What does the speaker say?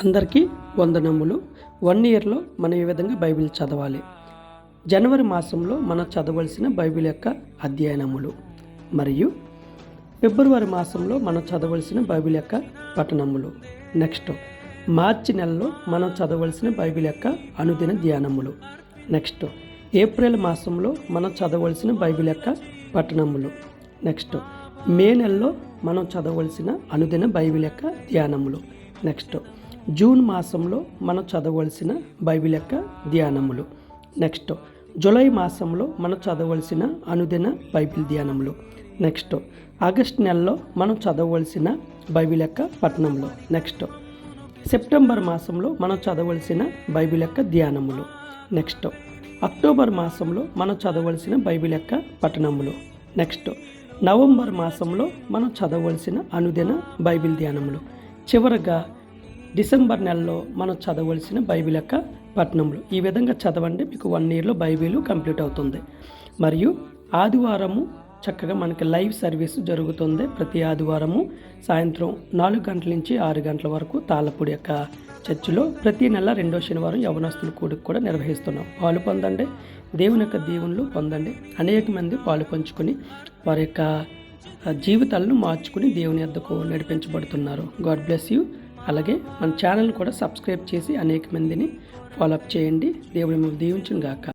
అందరికీ వందనములు. 1 ఇయర్‌లో మనం ఈ విధంగా బైబిల్ చదవాలి. జనవరి మాసంలో మనం చదవలసిన బైబిల్ యొక్క అధ్యయనములు మరియు ఫిబ్రవరి మాసంలో మనం చదవలసిన బైబిల్ యొక్క పఠనములు. నెక్స్ట్ మార్చి నెలలో మనం చదవలసిన బైబిల్ యొక్క అనుదిన ధ్యానములు. నెక్స్ట్ ఏప్రిల్ మాసంలో మనం చదవలసిన బైబిల్ యొక్క పఠనములు. నెక్స్ట్ మే నెలలో మనం చదవలసిన అనుదిన బైబిల్ యొక్క ధ్యానములు. నెక్స్ట్ జూన్ మాసంలో మనం చదవలసిన బైబిల్ యొక్క ధ్యానములు. నెక్స్ట్ జూలై మాసంలో మనం చదవలసిన అనుదిన బైబిల్ ధ్యానములు. నెక్స్ట్ ఆగస్ట్ నెలలో మనం చదవలసిన బైబిల్ యొక్క పఠనములు. నెక్స్ట్ సెప్టెంబర్ మాసంలో మనం చదవలసిన బైబిల్ యొక్క ధ్యానములు. నెక్స్ట్ అక్టోబర్ మాసంలో మనం చదవలసిన బైబిల్ యొక్క పఠనములు. నెక్స్ట్ నవంబర్ మాసంలో మనం చదవలసిన అనుదిన బైబిల్ ధ్యానములు. చివరగా డిసెంబర్ నెలలో మనం చదవలసిన బైబిల్ యొక్క పఠనములు. ఈ విధంగా చదవండి, మీకు 1 ఇయర్లో బైబిల్ కంప్లీట్ అవుతుంది. మరియు ఆదివారము చక్కగా మనకి లైవ్ సర్వీస్ జరుగుతుంది. ప్రతి ఆదివారము సాయంత్రం 4 గంటల నుంచి 6 గంటల వరకు తాళ్ళపూడి యొక్క చర్చిలో ప్రతి నెల 2వ శనివారం యవనస్తుల కూడిక కూడా నిర్వహిస్తున్నాం. పాలు పొందండి, దేవుని యొక్క దీవెనలు పొందండి. అనేక మంది పాలు పంచుకొని వారి యొక్క జీవితాలను మార్చుకుని దేవుని యొద్దకు నడిపించబడుతున్నారు. God bless you. అలాగే మన ఛానల్ కూడా సబ్స్క్రైబ్ చేసి అనేక మందిని ఫాలోఅప్ చేయండి. దేవుడు మిమ్మల్ని దీవించును గాక.